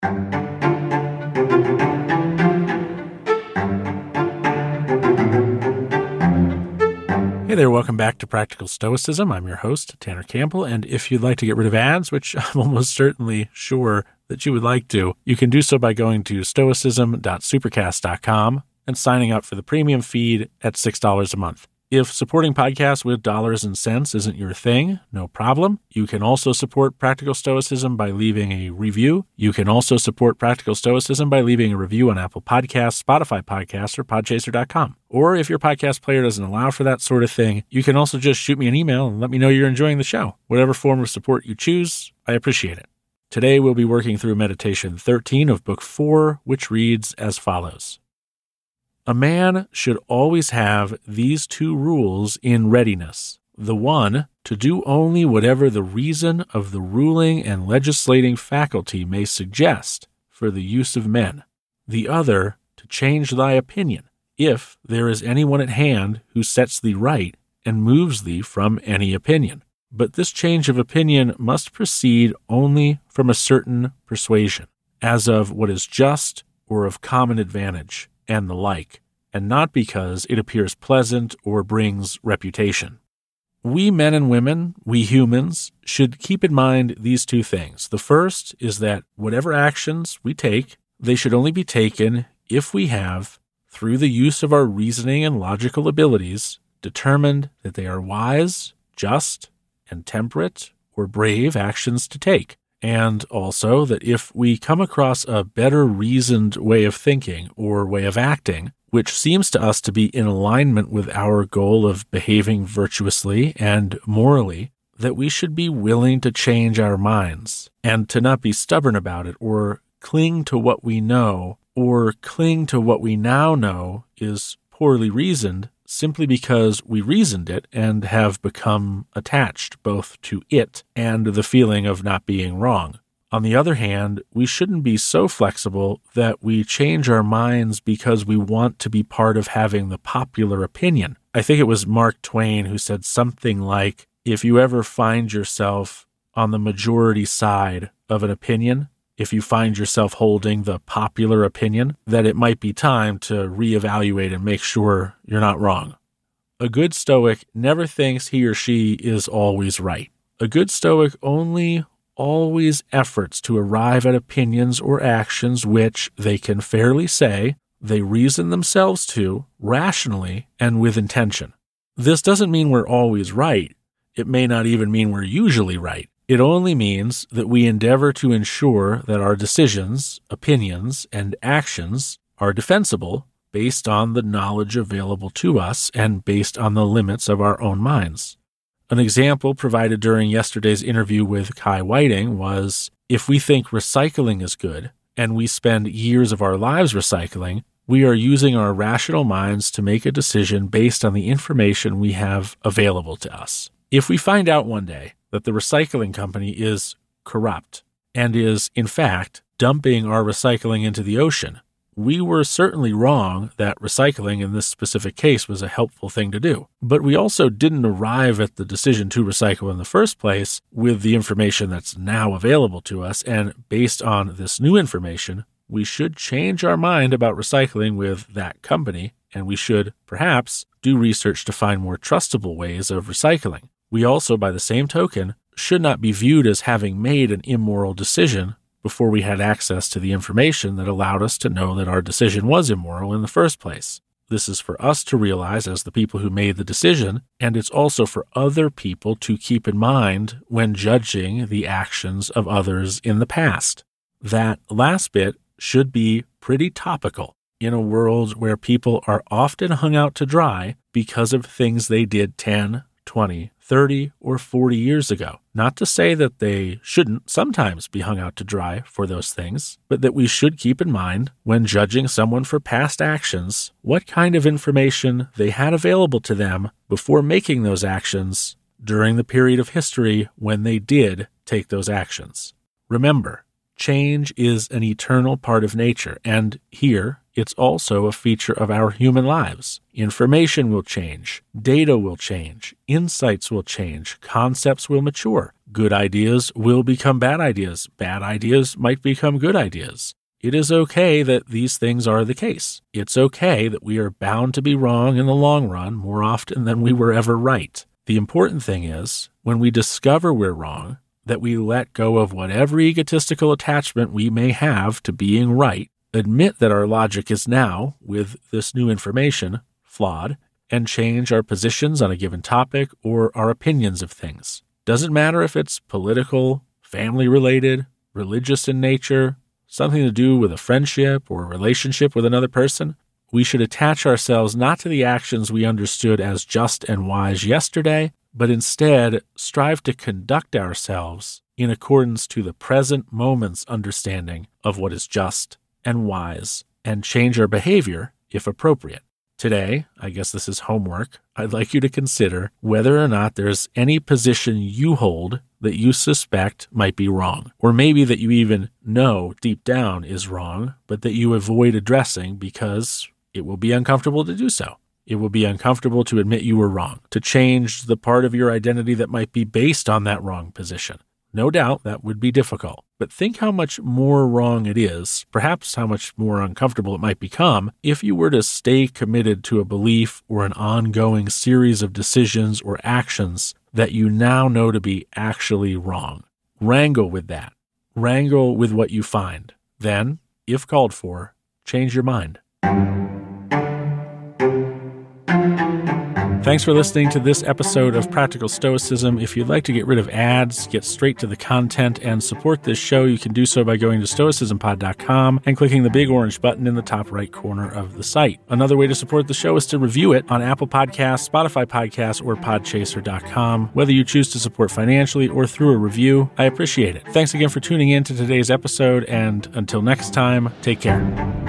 Hey there, welcome back to Practical Stoicism. I'm your host, Tanner Campbell, and if you'd like to get rid of ads, which I'm almost certainly sure that you would like to, you can do so by going to stoicism.supercast.com and signing up for the premium feed at $6 a month. If supporting podcasts with dollars and cents isn't your thing, no problem. You can also support Practical Stoicism by leaving a review. You can also support Practical Stoicism by leaving a review on Apple Podcasts, Spotify Podcasts, or Podchaser.com. Or if your podcast player doesn't allow for that sort of thing, you can also just shoot me an email and let me know you're enjoying the show. Whatever form of support you choose, I appreciate it. Today we'll be working through Meditation 13 of Book 4, which reads as follows. A man should always have these two rules in readiness. The one, to do only whatever the reason of the ruling and legislating faculty may suggest for the use of men. The other, to change thy opinion, if there is anyone at hand who sets thee right and moves thee from any opinion. But this change of opinion must proceed only from a certain persuasion, as of what is just or of common advantage, and the like, and not because it appears pleasant or brings reputation. We men and women, we humans, should keep in mind these two things. The first is that whatever actions we take, they should only be taken if we have, through the use of our reasoning and logical abilities, determined that they are wise, just, and temperate or brave actions to take. And also that if we come across a better reasoned way of thinking or way of acting, which seems to us to be in alignment with our goal of behaving virtuously and morally, that we should be willing to change our minds and to not be stubborn about it or cling to what we know or cling to what we now know is poorly reasoned simply because we reasoned it and have become attached both to it and the feeling of not being wrong. On the other hand, we shouldn't be so flexible that we change our minds because we want to be part of having the popular opinion. I think it was Mark Twain who said something like, if you ever find yourself on the majority side of an opinion, if you find yourself holding the popular opinion, that it might be time to reevaluate and make sure you're not wrong. A good Stoic never thinks he or she is always right. A good Stoic only always efforts to arrive at opinions or actions which, they can fairly say, they reason themselves to rationally and with intention. This doesn't mean we're always right. It may not even mean we're usually right. It only means that we endeavor to ensure that our decisions, opinions, and actions are defensible based on the knowledge available to us and based on the limits of our own minds. An example provided during yesterday's interview with Kai Whiting was, if we think recycling is good and we spend years of our lives recycling, we are using our rational minds to make a decision based on the information we have available to us. If we find out one day that the recycling company is corrupt and is, in fact, dumping our recycling into the ocean, we were certainly wrong that recycling in this specific case was a helpful thing to do. But we also didn't arrive at the decision to recycle in the first place with the information that's now available to us, and based on this new information, we should change our mind about recycling with that company, and we should, perhaps, do research to find more trustable ways of recycling. We also, by the same token, should not be viewed as having made an immoral decision before we had access to the information that allowed us to know that our decision was immoral in the first place. This is for us to realize as the people who made the decision, and it's also for other people to keep in mind when judging the actions of others in the past. That last bit should be pretty topical in a world where people are often hung out to dry because of things they did 10, 20, 30, or 40 years ago. Not to say that they shouldn't sometimes be hung out to dry for those things, but that we should keep in mind when judging someone for past actions what kind of information they had available to them before making those actions during the period of history when they did take those actions. Remember, Change is an eternal part of nature, and here, it's also a feature of our human lives. Information will change, data will change, insights will change, concepts will mature. Good ideas will become bad ideas might become good ideas. It is okay that these things are the case. It's okay that we are bound to be wrong in the long run more often than we were ever right. The important thing is, when we discover we're wrong, that we let go of whatever egotistical attachment we may have to being right, admit that our logic is now, with this new information, flawed, and change our positions on a given topic or our opinions of things. Doesn't matter if it's political, family-related, religious in nature, something to do with a friendship or a relationship with another person. We should attach ourselves not to the actions we understood as just and wise yesterday, but instead strive to conduct ourselves in accordance to the present moment's understanding of what is just and wise, and change our behavior if appropriate. Today, I guess this is homework, I'd like you to consider whether or not there's any position you hold that you suspect might be wrong, or maybe that you even know deep down is wrong, but that you avoid addressing because it will be uncomfortable to do so. It will be uncomfortable to admit you were wrong, to change the part of your identity that might be based on that wrong position. No doubt that would be difficult, but think how much more wrong it is, perhaps how much more uncomfortable it might become, if you were to stay committed to a belief or an ongoing series of decisions or actions that you now know to be actually wrong. Wrangle with that. Wrangle with what you find. Then, if called for, change your mind. Thanks for listening to this episode of Practical Stoicism. If you'd like to get rid of ads, get straight to the content, and support this show, you can do so by going to stoicismpod.com and clicking the big orange button in the top right corner of the site. Another way to support the show is to review it on Apple Podcasts, Spotify Podcasts, or podchaser.com. Whether you choose to support financially or through a review, I appreciate it. Thanks again for tuning in to today's episode, and until next time, take care.